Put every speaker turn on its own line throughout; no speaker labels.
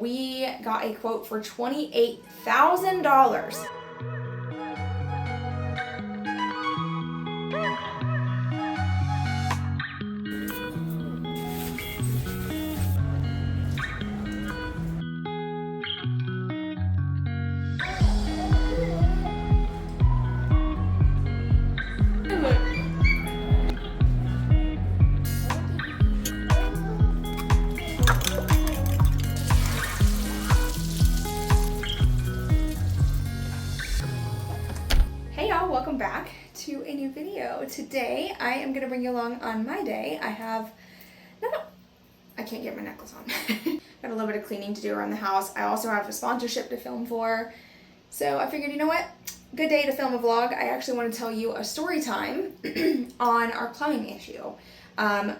We got a quote for $28,000. Hey y'all, welcome back to a new video. Today I am going to bring you along on my day. I can't get my necklace on. Got a little bit of cleaning to do around the house. I also have a sponsorship to film for. So I figured, you know what? Good day to film a vlog. I actually want to tell you a story time on our plumbing issue.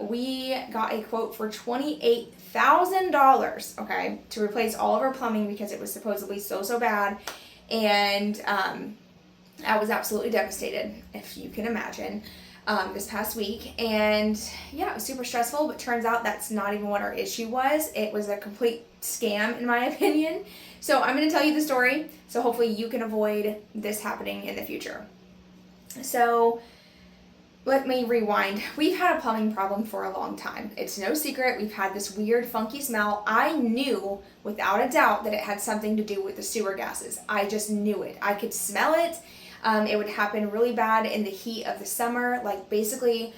We got a quote for $28,000, okay, to replace all of our plumbing because it was supposedly so bad. And I was absolutely devastated, if you can imagine, this past week. And yeah, it was super stressful, but turns out that's not even what our issue was. It was a complete scam, in my opinion. So I'm going to tell you the story, so hopefully you can avoid this happening in the future. So let me rewind. We've had a plumbing problem for a long time. It's no secret. We've had this weird, funky smell. I knew without a doubt that it had something to do with the sewer gases. I just knew it. I could smell it. It would happen really bad in the heat of the summer. Like, basically,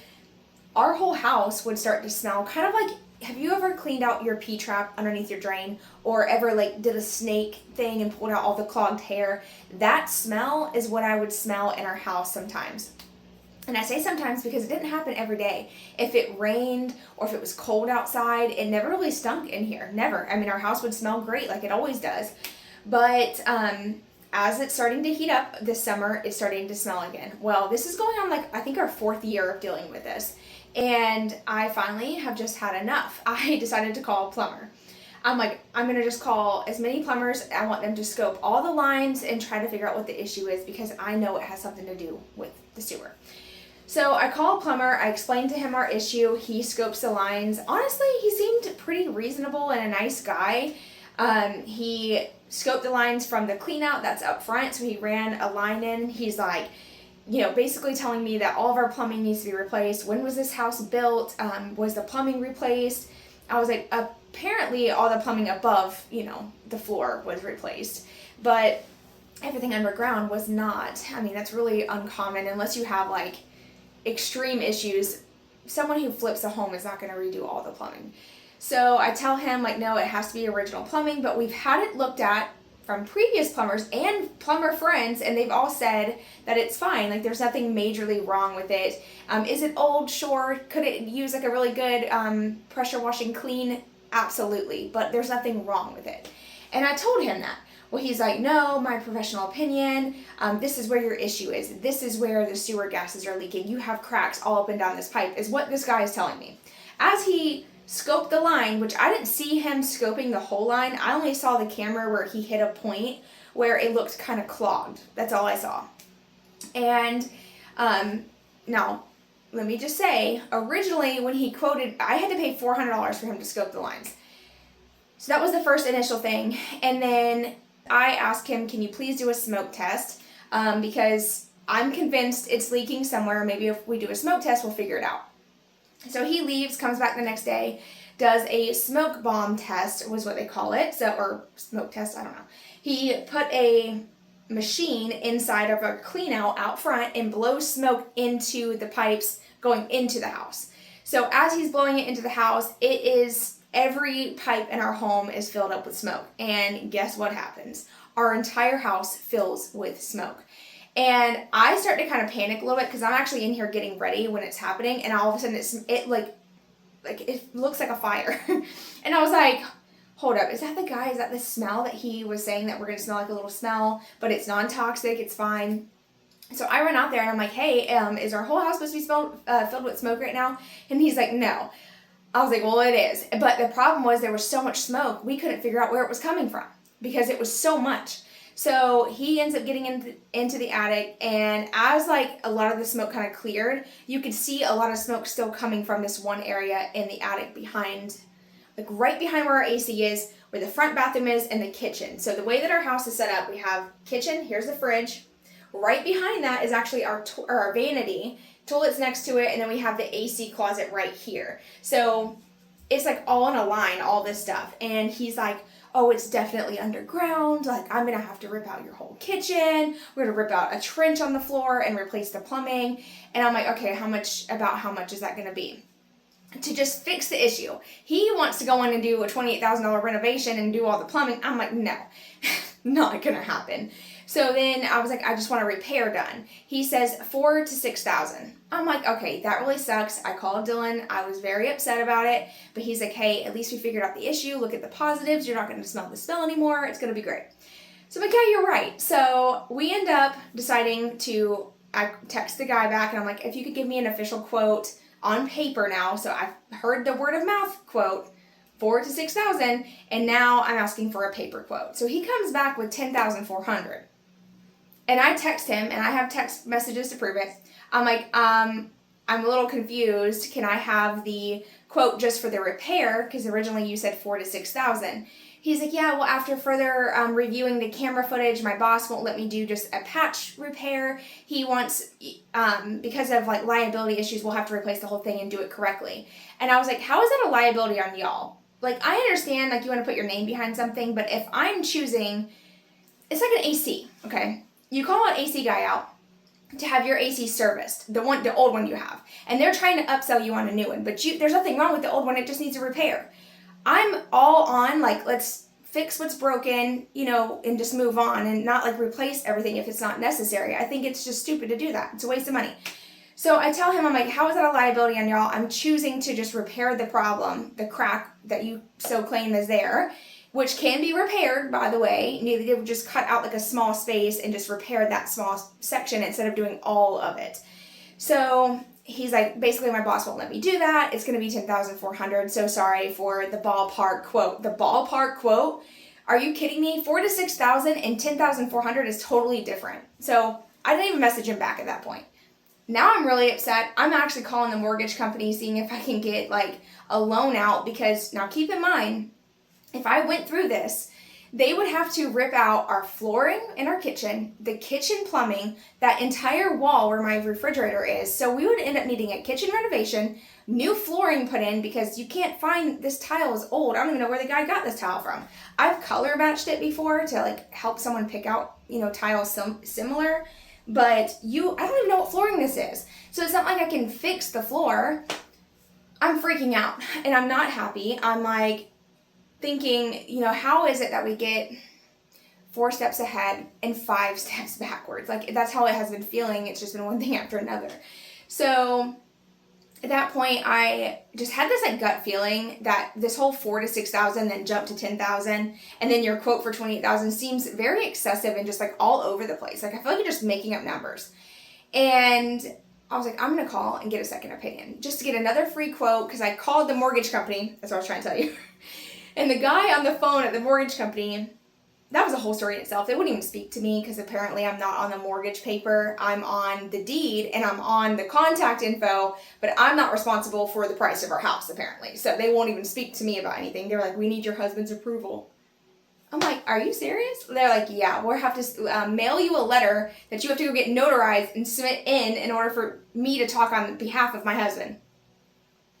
our whole house would start to smell kind of like, have you ever cleaned out your pee trap underneath your drain, or ever like did a snake thing and pulled out all the clogged hair? That smell is what I would smell in our house sometimes. And I say sometimes because it didn't happen every day. If it rained or if it was cold outside, it never really stunk in here. Never. I mean, our house would smell great like it always does. But as it's starting to heat up this summer, it's starting to smell again. Well, this is going on like, I think, our 4th year of dealing with this. And I finally have just had enough. I decided to call a plumber. I'm like, I'm going to just call as many plumbers. I want them to scope all the lines and try to figure out what the issue is, because I know it has something to do with the sewer. So I call a plumber. I explained to him our issue. He scopes the lines. Honestly, he seemed pretty reasonable and a nice guy. He scoped the lines from the clean out that's up front, so he ran a line in. He's like, you know, basically telling me that all of our plumbing needs to be replaced. When was this house built? Was the plumbing replaced? I was like, apparently all the plumbing above, you know, the floor was replaced, but everything underground was not. I mean, that's really uncommon unless you have like extreme issues. Someone who flips a home is not going to redo all the plumbing. So I tell him, like, no, it has to be original plumbing, but we've had it looked at from previous plumbers and plumber friends, and they've all said that it's fine. Like, there's nothing majorly wrong with it. Is it old? Sure. Could it use like a really good pressure washing clean? Absolutely. But there's nothing wrong with it. And I told him that. Well, he's like, no, my professional opinion, this is where your issue is. This is where the sewer gases are leaking. You have cracks all up and down this pipe, is what this guy is telling me. As he scoped the line, which I didn't see him scoping the whole line. I only saw the camera where he hit a point where it looked kind of clogged. That's all I saw. And now, let me just say, originally when he quoted, I had to pay $400 for him to scope the lines. So that was the first initial thing. And then I asked him, can you please do a smoke test? Because I'm convinced it's leaking somewhere. Maybe if we do a smoke test, we'll figure it out. So he leaves, comes back the next day, does a smoke bomb test, was what they call it. So, or smoke test, I don't know. He put a machine inside of a clean out front and blows smoke into the pipes going into the house. So as he's blowing it into the house, it is, every pipe in our home is filled up with smoke. And guess what happens? Our entire house fills with smoke. And I start to kind of panic a little bit because I'm actually in here getting ready when it's happening, and all of a sudden it looks like a fire. And I was like, hold up, is that the guy? Is that the smell that he was saying that we're going to smell like a little smell, but it's non-toxic, it's fine. So I run out there and I'm like, hey, is our whole house supposed to be filled with smoke right now? And he's like, no. I was like, well, it is. But the problem was there was so much smoke, we couldn't figure out where it was coming from because it was so much. So he ends up getting into the attic, and as like a lot of the smoke kind of cleared, you could see a lot of smoke still coming from this one area in the attic behind, like right behind where our AC is, where the front bathroom is and the kitchen. So the way that our house is set up, we have kitchen, here's the fridge. Right behind that is actually our vanity, toilet's next to it, and then we have the AC closet right here. So it's like all in a line, all this stuff. And he's like, oh, it's definitely underground. Like, I'm going to have to rip out your whole kitchen. We're going to rip out a trench on the floor and replace the plumbing. And I'm like, okay, how much is that going to be? To just fix the issue. He wants to go in and do a $28,000 renovation and do all the plumbing. I'm like, no, not going to happen. So then I was like, I just want a repair done. He says $4,000 to $6,000. I'm like, okay, that really sucks. I called Dylan. I was very upset about it, but he's like, hey, at least we figured out the issue. Look at the positives. You're not going to smell the smell anymore. It's going to be great. So I'm like, yeah, you're right. So we end up deciding I text the guy back and I'm like, if you could give me an official quote on paper now. So I've heard the word of mouth quote, $4,000 to $6,000, and now I'm asking for a paper quote. So he comes back with $10,400. And I text him, and I have text messages to prove it. I'm like, I'm a little confused. Can I have the quote just for the repair? Because originally you said $4,000 to $6,000. He's like, yeah, well, after further reviewing the camera footage, my boss won't let me do just a patch repair. He wants, because of like liability issues, we'll have to replace the whole thing and do it correctly. And I was like, how is that a liability on y'all? Like, I understand, like, you want to put your name behind something, but if I'm choosing, it's like an AC, okay? You call an AC guy out to have your AC serviced, the old one you have, and they're trying to upsell you on a new one, but there's nothing wrong with the old one, it just needs a repair. I'm all on, like, let's fix what's broken, and just move on and not, like, replace everything if it's not necessary. I think it's just stupid to do that. It's a waste of money. So I tell him, I'm like, how is that a liability on y'all? I'm choosing to just repair the problem, the crack that you so claim is there, which can be repaired, by the way. They would just cut out like a small space and just repair that small section instead of doing all of it. So he's like, basically my boss won't let me do that. It's going to be $10,400. So sorry for the ballpark quote. The ballpark quote? Are you kidding me? $4,000 to $6,000 and $10,400 is totally different. So I didn't even message him back at that point. Now I'm really upset. I'm actually calling the mortgage company, seeing if I can get like a loan out, because now keep in mind, if I went through this, they would have to rip out our flooring in our kitchen, the kitchen plumbing, that entire wall where my refrigerator is. So we would end up needing a kitchen renovation, new flooring put in, because you can't find, this tile is old. I don't even know where the guy got this tile from. I've color matched it before to like help someone pick out, tiles similar, but I don't even know what flooring this is. So it's not like I can fix the floor. I'm freaking out and I'm not happy. I'm like, thinking, how is it that we get 4 steps ahead and 5 steps backwards? Like, that's how it has been feeling. It's just been one thing after another. So at that point, I just had this like gut feeling that this whole $4,000 to $6,000 then jumped to $10,000, and then your quote for $28,000 seems very excessive and just like all over the place. Like, I feel like you're just making up numbers. And I was like, I'm going to call and get a second opinion just to get another free quote, because I called the mortgage company. That's what I was trying to tell you. And the guy on the phone at the mortgage company, that was a whole story in itself. They wouldn't even speak to me because apparently I'm not on the mortgage paper. I'm on the deed and I'm on the contact info, but I'm not responsible for the price of our house, apparently. So they won't even speak to me about anything. They're like, we need your husband's approval. I'm like, are you serious? They're like, yeah, we'll have to mail you a letter that you have to go get notarized and submit in order for me to talk on behalf of my husband.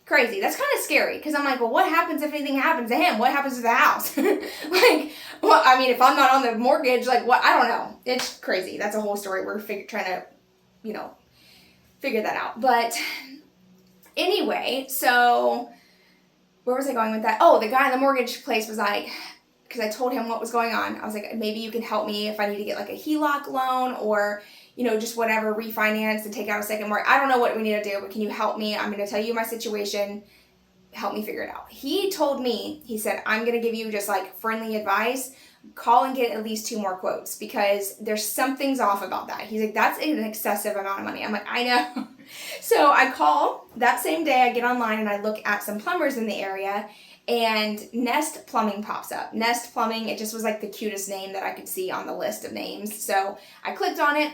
Crazy. That's kind of scary, because I'm like, well, what happens if anything happens to him? What happens to the house? Like, well, I mean, if I'm not on the mortgage, like, what? I don't know. It's crazy. That's a whole story. We're trying to, figure that out. But anyway, so where was I going with that? Oh, the guy in the mortgage place was like, because I told him what was going on. I was like, maybe you can help me if I need to get like a HELOC loan or just whatever, refinance and take out a second mortgage. I don't know what we need to do, but can you help me? I'm going to tell you my situation. Help me figure it out. He told me, he said, I'm going to give you just like friendly advice. Call and get at least 2 more quotes, because there's something's off about that. He's like, that's an excessive amount of money. I'm like, I know. So I call that same day. I get online and I look at some plumbers in the area, and Nest Plumbing pops up. Nest Plumbing, it just was like the cutest name that I could see on the list of names. So I clicked on it.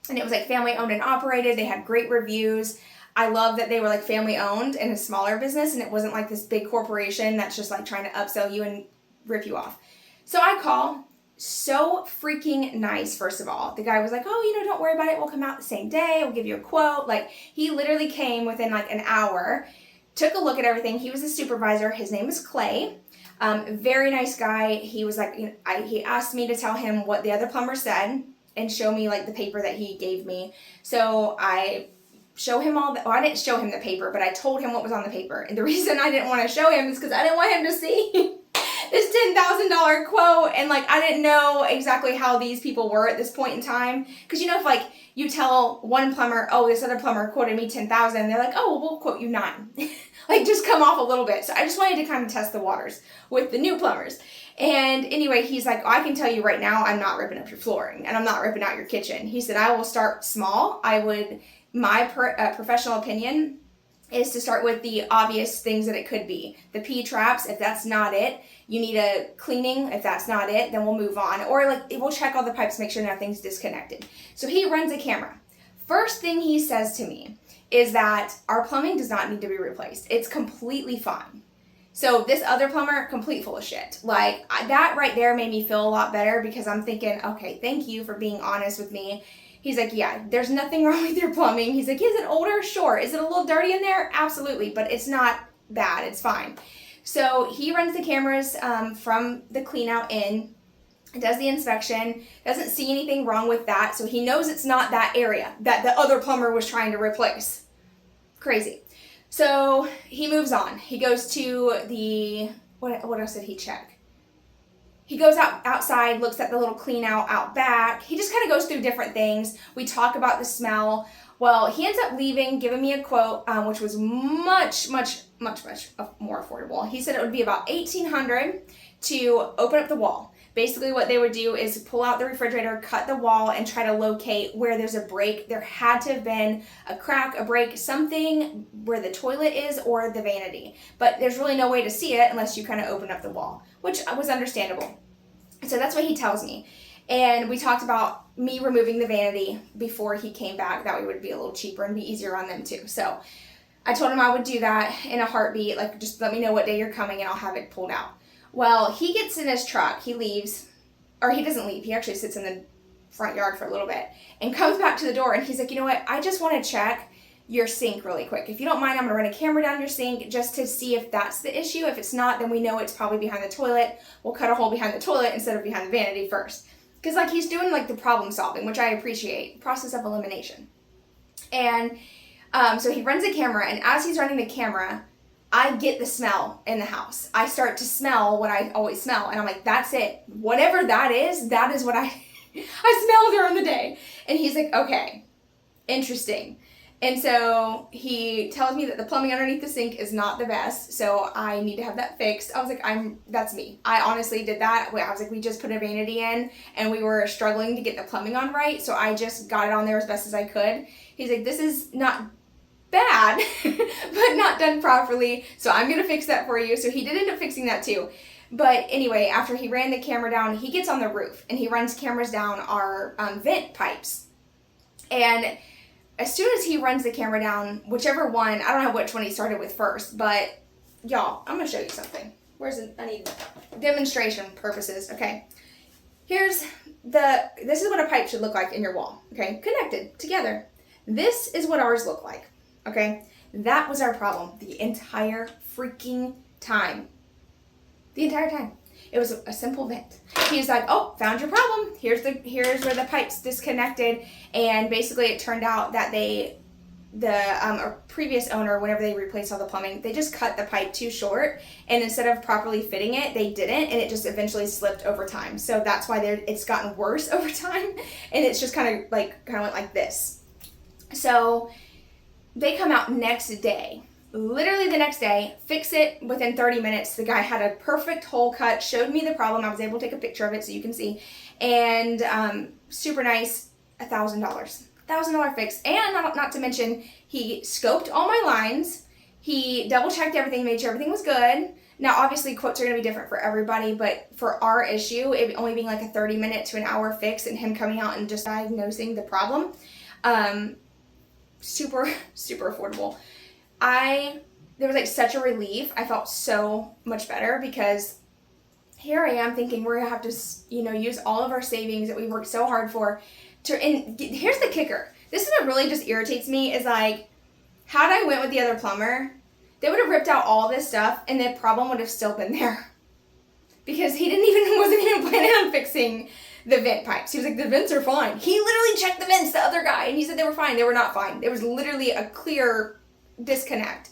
And it was like family owned and operated. They had great reviews. I love that they were like family owned and a smaller business, and it wasn't like this big corporation that's just like trying to upsell you and rip you off. So I call. So freaking nice, first of all. The guy was like, oh, don't worry about it. We'll come out the same day. We'll give you a quote. Like, he literally came within like an hour, took a look at everything. He was a supervisor. His name is Clay. Very nice guy. He was like, he asked me to tell him what the other plumber said and show me like the paper that he gave me. So I show him all I didn't show him the paper, but I told him what was on the paper. And the reason I didn't want to show him is because I didn't want him to see this $10,000 quote, and like I didn't know exactly how these people were at this point in time. Because if like you tell one plumber, oh, this other plumber quoted me $10,000, they're like, oh, well, we'll quote you $9,000. Like, just come off a little bit. So I just wanted to kind of test the waters with the new plumbers. And anyway, he's like, I can tell you right now, I'm not ripping up your flooring and I'm not ripping out your kitchen. He said, I will start small. My professional opinion is to start with the obvious things that it could be. The P-traps, if that's not it, you need a cleaning. If that's not it, then we'll move on. Or like, we'll check all the pipes, make sure nothing's disconnected. So he runs a camera. First thing he says to me is that our plumbing does not need to be replaced. It's completely fine. So this other plumber, complete full of shit. Like, that right there made me feel a lot better, because I'm thinking, okay, thank you for being honest with me. He's like, yeah, there's nothing wrong with your plumbing. He's like, is it older? Sure. Is it a little dirty in there? Absolutely. But it's not bad. It's fine. So he runs the cameras from the clean out in, does the inspection, doesn't see anything wrong with that. So he knows it's not that area that the other plumber was trying to replace. Crazy. So he moves on. He goes to the, what else did he check? He goes outside, looks at the little clean out back. He just kind of goes through different things. We talk about the smell. Well, he ends up leaving, giving me a quote, which was much more affordable. He said it would be about $1,800 to open up the wall. Basically what they would do is pull out the refrigerator, cut the wall, and try to locate where there's a break. There had to have been a crack, a break, something where the toilet is or the vanity. But there's really no way to see it unless you kind of open up the wall, which was understandable. So that's what he tells me. And we talked about me removing the vanity before he came back. That way it would be a little cheaper and be easier on them too. So I told him I would do that in a heartbeat. Like, just let me know what day you're coming and I'll have it pulled out. Well, he gets in his truck, he leaves, or he doesn't leave, he actually sits in the front yard for a little bit, and comes back to the door, and he's like, you know what, I just want to check your sink really quick. If you don't mind, I'm going to run a camera down your sink just to see if that's the issue. If it's not, then we know it's probably behind the toilet. We'll cut a hole behind the toilet instead of behind the vanity first. Because like, he's doing like the problem solving, which I appreciate, process of elimination. And so he runs a camera, and as he's running the camera, I get the smell in the house. I start to smell what I always smell. And I'm like, that's it. Whatever that is what I smell during the day. And he's like, okay, interesting. And so he tells me that the plumbing underneath the sink is not the best. So I need to have that fixed. I was like, that's me. I honestly did that. I was like, we just put a vanity in and we were struggling to get the plumbing on right. So I just got it on there as best as I could. He's like, this is not bad, but not done properly, so I'm gonna fix that for you. So he did end up fixing that too. But anyway, after he ran the camera down, he gets on the roof and he runs cameras down our vent pipes. And as soon as he runs the camera down, whichever one, I don't know which one he started with first, but y'all, I'm gonna show you something. I need demonstration purposes. Okay, this is what a pipe should look like in your wall. Okay, connected together. This is what ours look like. Okay, that was our problem the entire freaking time. The entire time. It was a simple vent. He's like, oh, found your problem. Here's where the pipe's disconnected. And basically it turned out that the previous owner, whenever they replaced all the plumbing, they just cut the pipe too short. And instead of properly fitting it, they didn't. And it just eventually slipped over time. So that's why it's gotten worse over time. And it's just kind of went like this. So they come out next day, literally the next day, fix it within 30 minutes. The guy had a perfect hole cut, showed me the problem. I was able to take a picture of it so you can see. And super nice, $1,000 fix. And not to mention, he scoped all my lines. He double checked everything, made sure everything was good. Now, obviously, quotes are going to be different for everybody, but for our issue, it only being like a 30-minute to an hour fix and him coming out and just diagnosing the problem, super affordable. There was like such a relief. I felt so much better because here I am thinking we're gonna have to, use all of our savings that we worked so hard for and here's the kicker. This is what really just irritates me is like, had I went with the other plumber, they would have ripped out all this stuff and the problem would have still been there. Because he wasn't even planning on fixing the vent pipes. He was like, the vents are fine. He literally checked the vents, the other guy, and he said they were fine. They were not fine. There was literally a clear disconnect.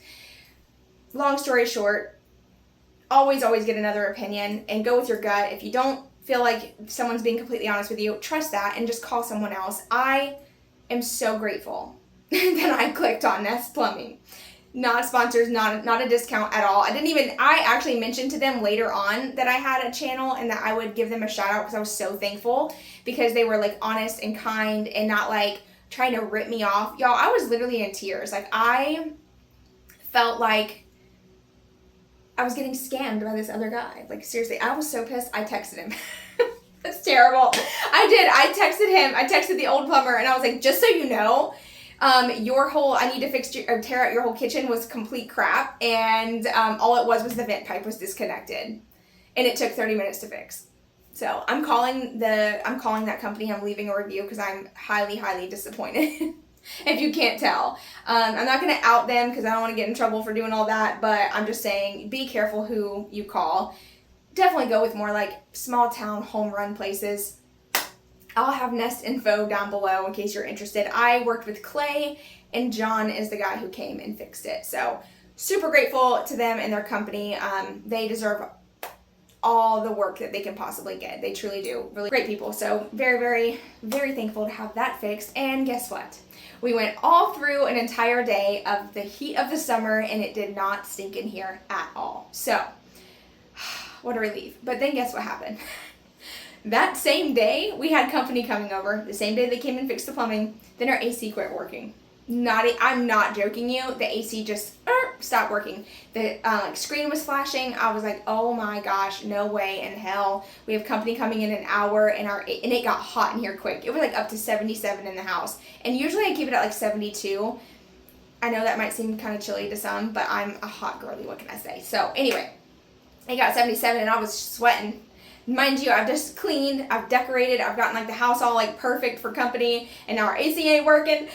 Long story short, always get another opinion and go with your gut. If you don't feel like someone's being completely honest with you, trust that and just call someone else. I am so grateful that I clicked on Nest Plumbing. Not sponsors, not a discount at all. I actually mentioned to them later on that I had a channel and that I would give them a shout out because I was so thankful because they were like honest and kind and not like trying to rip me off. Y'all, I was literally in tears. Like I felt like I was getting scammed by this other guy. Like seriously, I was so pissed. I texted him. That's terrible. I did. I texted him. I texted the old plumber and I was like, just so you know, I need to tear out your whole kitchen was complete crap. And all it was the vent pipe was disconnected. And it took 30 minutes to fix. So I'm calling that company. I'm leaving a review because I'm highly, highly disappointed. If you can't tell. I'm not going to out them because I don't want to get in trouble for doing all that, but I'm just saying be careful who you call. Definitely go with more like small town home run places. I'll have Nest info down below in case you're interested. I worked with Clay and John is the guy who came and fixed it. So super grateful to them and their company. They deserve all the work that they can possibly get. They truly do. Really great people. So very, very, very thankful to have that fixed. And guess what? We went all through an entire day of the heat of the summer and it did not stink in here at all. So what a relief. But then guess what happened? That same day we had company coming over. The same day they came and fixed the plumbing. Then our AC quit working. I'm not joking you. The AC just stopped working. The screen was flashing. I was like, oh my gosh, no way in hell. We have company coming in an hour and it got hot in here quick. It was like up to 77 in the house. And usually I keep it at like 72. I know that might seem kind of chilly to some, but I'm a hot girly, what can I say? So anyway, it got 77 and I was sweating. Mind you, I've just cleaned, I've decorated, I've gotten like the house all like perfect for company and now our AC ain't working.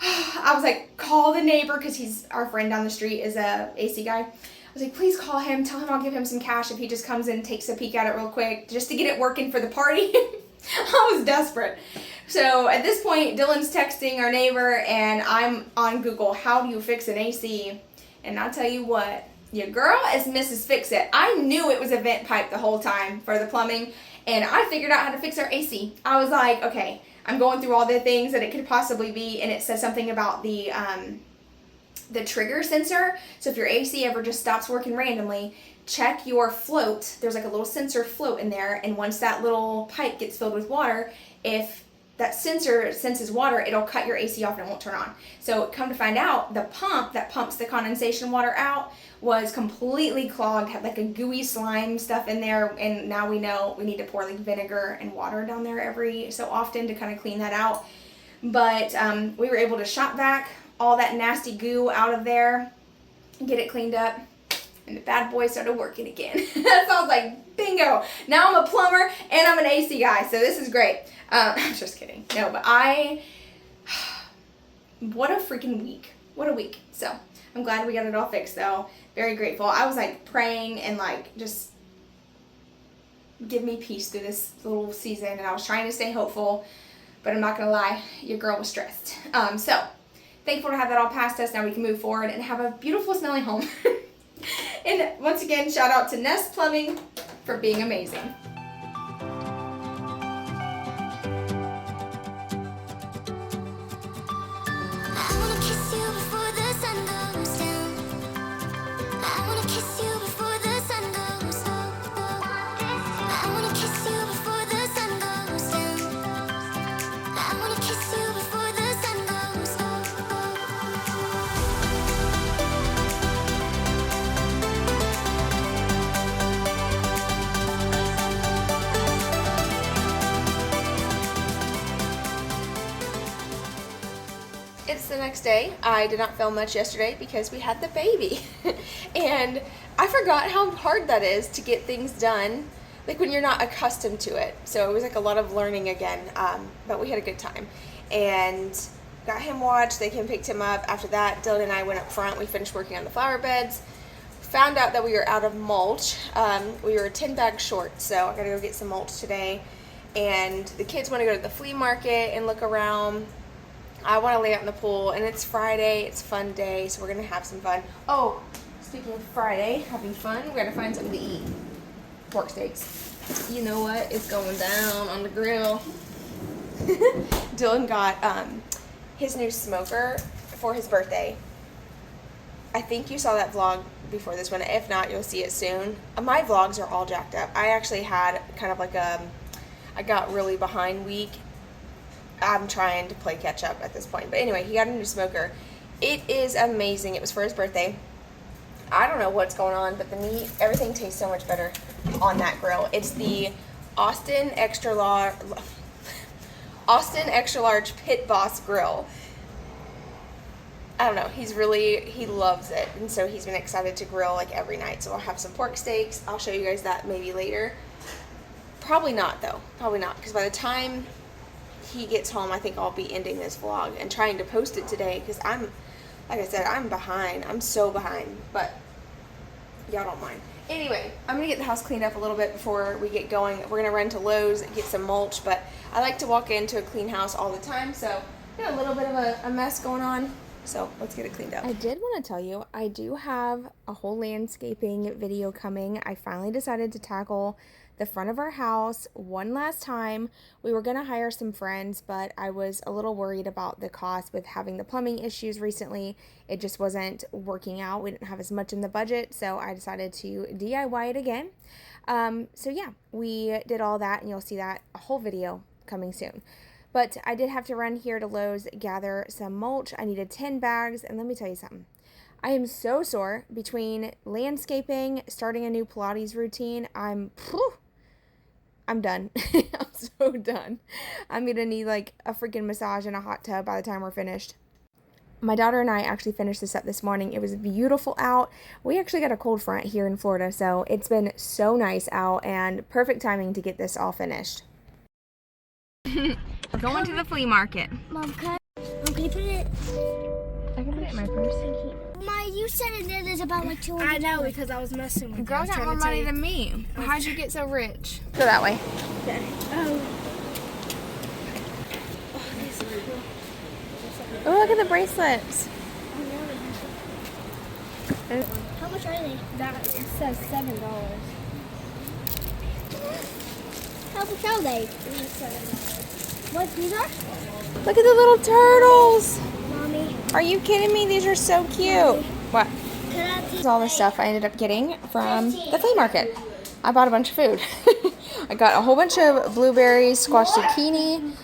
I was like, call the neighbor because he's our friend down the street is a AC guy. I was like, please call him, tell him I'll give him some cash if he just comes in and takes a peek at it real quick just to get it working for the party. I was desperate. So at this point, Dylan's texting our neighbor and I'm on Google, how do you fix an AC? And I'll tell you what, your girl is Mrs. Fix-It. I knew it was a vent pipe the whole time for the plumbing and I figured out how to fix our AC. I was like, okay, I'm going through all the things that it could possibly be, and it says something about the trigger sensor. So if your AC ever just stops working randomly, check your float. There's like a little sensor float in there, and once that little pipe gets filled with water, if that sensor senses water, it'll cut your AC off and it won't turn on. So come to find out, the pump that pumps the condensation water out was completely clogged, had like a gooey slime stuff in there, and now we know we need to pour like vinegar and water down there every so often to kind of clean that out. But we were able to shop vac all that nasty goo out of there, get it cleaned up, and the bad boy started working again. So I was like, bingo, now I'm a plumber and I'm an AC guy, so this is great. I'm just kidding. No, but what a freaking week. What a week. So I'm glad we got it all fixed though. Very grateful. I was like praying and like just give me peace through this little season, and I was trying to stay hopeful, but I'm not gonna lie, your girl was stressed. So thankful to have that all past us. Now we can move forward and have a beautiful smelling home. And once again, shout out to Nest Plumbing for being amazing. It's the next day. I did not film much yesterday because we had the baby. And I forgot how hard that is to get things done like when you're not accustomed to it. So it was like a lot of learning again, but we had a good time. And got him watched, they came and picked him up. After that, Dylan and I went up front, we finished working on the flower beds. Found out that we were out of mulch. We were 10 bags short, so I gotta go get some mulch today. And the kids wanna go to the flea market and look around. I wanna lay out in the pool, and it's Friday, it's a fun day, so we're gonna have some fun. Oh, speaking of Friday, having fun, we gotta find something to eat. Pork steaks. You know what? It's going down on the grill. Dylan got his new smoker for his birthday. I think you saw that vlog before this one. If not, you'll see it soon. My vlogs are all jacked up. I actually had kind of like I got really behind week. I'm trying to play catch up at this point. But anyway, he got a new smoker. It is amazing. It was for his birthday. I don't know what's going on, but the meat, everything tastes so much better on that grill. It's the Austin Extra Large Pit Boss grill. I don't know, he loves it, and so he's been excited to grill like every night. So I'll have some pork steaks. I'll show you guys that maybe later. Probably not though, because by the time he gets home, I think I'll be ending this vlog and trying to post it today, because like I said, I'm behind. I'm so behind, but y'all don't mind. Anyway, I'm gonna get the house cleaned up a little bit before we get going. We're gonna run to Lowe's and get some mulch, but I like to walk into a clean house all the time, so got a little bit of a mess going on. So let's get it cleaned up. I did want to tell you, I do have a whole landscaping video coming. I finally decided to tackle the front of our house one last time. We were going to hire some friends, but I was a little worried about the cost with having the plumbing issues recently. It just wasn't working out. We didn't have as much in the budget, so I decided to DIY it again. So yeah, we did all that, and you'll see that a whole video coming soon. But I did have to run here to Lowe's, gather some mulch. I needed 10 bags, and let me tell you something. I am so sore between landscaping, starting a new Pilates routine. I'm done. I'm so done. I'm going to need like a freaking massage and a hot tub by the time we're finished. My daughter and I actually finished this up this morning. It was beautiful out. We actually got a cold front here in Florida, so it's been so nice out and perfect timing to get this all finished. We're going to the flea market.
Mom, can you put it?
I can put it in my purse.
You said it there, there's about like 200. I know, because I was messing with you.
Girls got more money than me. How'd you get so rich? Go that way.
Okay.
Oh, look at the bracelets.
How much are they?
It says $7.
How much are they? What, these are?
Look at the little turtles.
Mommy.
Are you kidding me? These are so cute.
Mommy.
What?
Can I
This is all the stuff I ended up getting from the flea market. I bought a bunch of food. I got a whole bunch of blueberries, squash zucchini,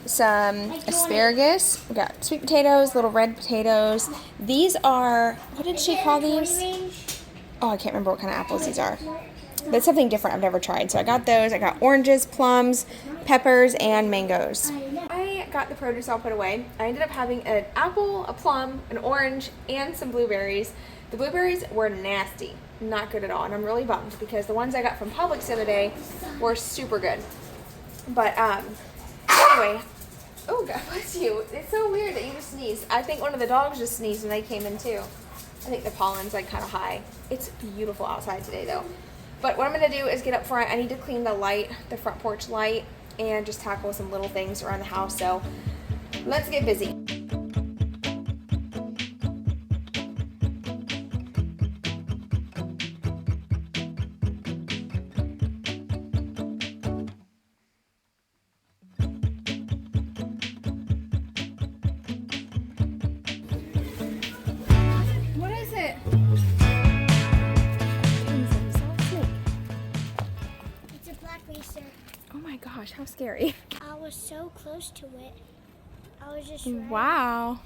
some asparagus. We got sweet potatoes, little red potatoes. These are, what did she call these? Oh, I can't remember what kind of apples these are. But it's something different I've never tried. So I got those. I got oranges, plums, peppers, and mangoes. I got the produce all put away. I ended up having an apple, a plum, an orange, and some blueberries. The blueberries were nasty. Not good at all. And I'm really bummed because the ones I got from Publix the other day were super good. But anyway. Oh, God bless you. It's so weird that you just sneezed. I think one of the dogs just sneezed when they came in too. I think the pollen's like kind of high. It's beautiful outside today though. But what I'm going to do is get up front. I need to clean the light, the front porch light, and just tackle some little things around the house. So let's get busy. What is it?
It's a black racer.
Oh my gosh, how scary.
I was so close to it. I was just right.
Wow.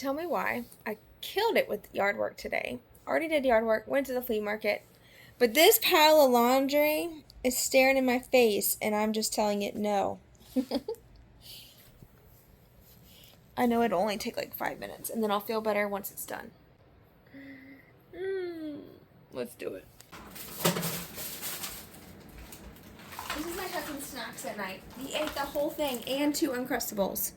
tell me why. I killed it with yard work today. Already did yard work, went to the flea market. But this pile of laundry is staring in my face, and I'm just telling it no. I know it'll only take like 5 minutes, and then I'll feel better once it's done. Let's do it. This is my cousin's snacks at night. He ate the whole thing and 2 Uncrustables.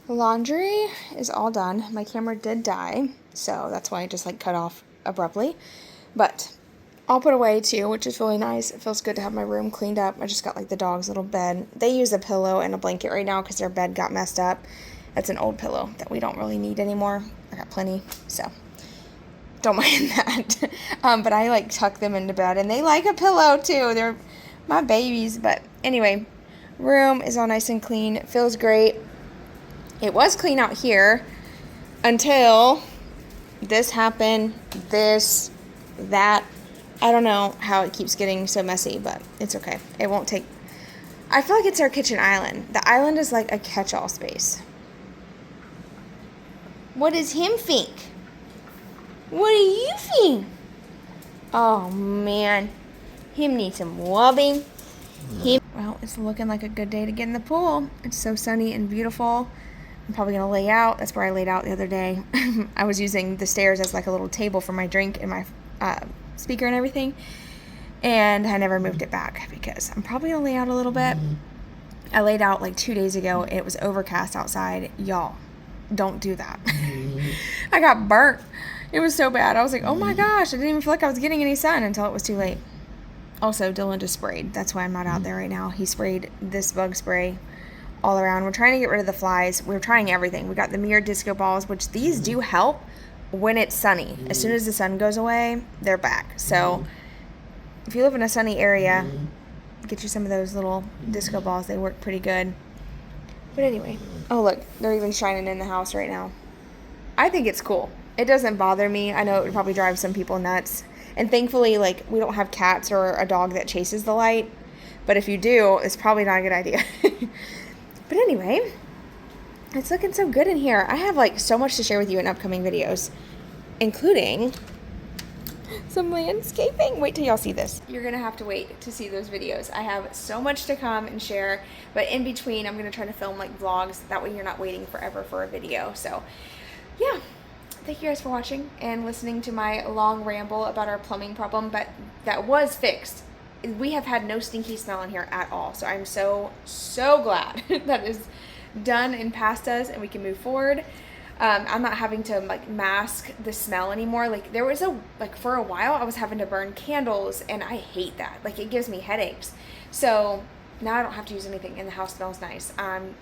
Laundry is all done. My camera did die, so that's why I just like cut off abruptly. But all put away too, which is really nice. It feels good to have my room cleaned up. I just got like the dog's little bed. They use a pillow and a blanket right now because their bed got messed up. That's an old pillow that we don't really need anymore. I got plenty, so don't mind that. But I like tuck them into bed, and they like a pillow too. They're my babies. But anyway, room is all nice and clean. It feels great. It was clean out here until this happened, this, that. I don't know how it keeps getting so messy, but it's okay. It won't take... I feel like it's our kitchen island. The island is like a catch-all space. What does him think? What do you think? Oh, man. Him needs some wubbing. Well, it's looking like a good day to get in the pool. It's so sunny and beautiful. I'm probably going to lay out. That's where I laid out the other day. I was using the stairs as like a little table for my drink and my speaker and everything. And I never moved it back because I'm probably going to lay out a little bit. I laid out like 2 days ago. It was overcast outside. Y'all, don't do that. I got burnt. It was so bad. I was like, oh my gosh, I didn't even feel like I was getting any sun until it was too late. Also, Dylan just sprayed. That's why I'm not out there right now. He sprayed this bug spray all around. We're trying to get rid of the flies. We're trying everything. We got the mirrored disco balls, which these do help when it's sunny. As soon as the sun goes away, they're back. So if you live in a sunny area, get you some of those little disco balls. They work pretty good. But anyway, oh look, they're even shining in the house right now. I think it's cool. It doesn't bother me. I know it would probably drive some people nuts. And thankfully, like, we don't have cats or a dog that chases the light. But if you do, it's probably not a good idea. But anyway, it's looking so good in here. I have like so much to share with you in upcoming videos, including some landscaping. Wait till y'all see this. You're gonna have to wait to see those videos. I have so much to come and share, but in between I'm gonna try to film like vlogs. That way you're not waiting forever for a video. So yeah, thank you guys for watching and listening to my long ramble about our plumbing problem, but that was fixed. We have had no stinky smell in here at all. So I'm so glad that is done and past us and we can move forward. I'm not having to like mask the smell anymore. Like there was for a while I was having to burn candles and I hate that. Like it gives me headaches. So now I don't have to use anything and the house smells nice. I'm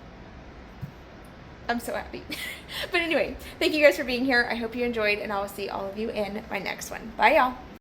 so happy. But anyway, thank you guys for being here. I hope you enjoyed and I will see all of you in my next one. Bye y'all.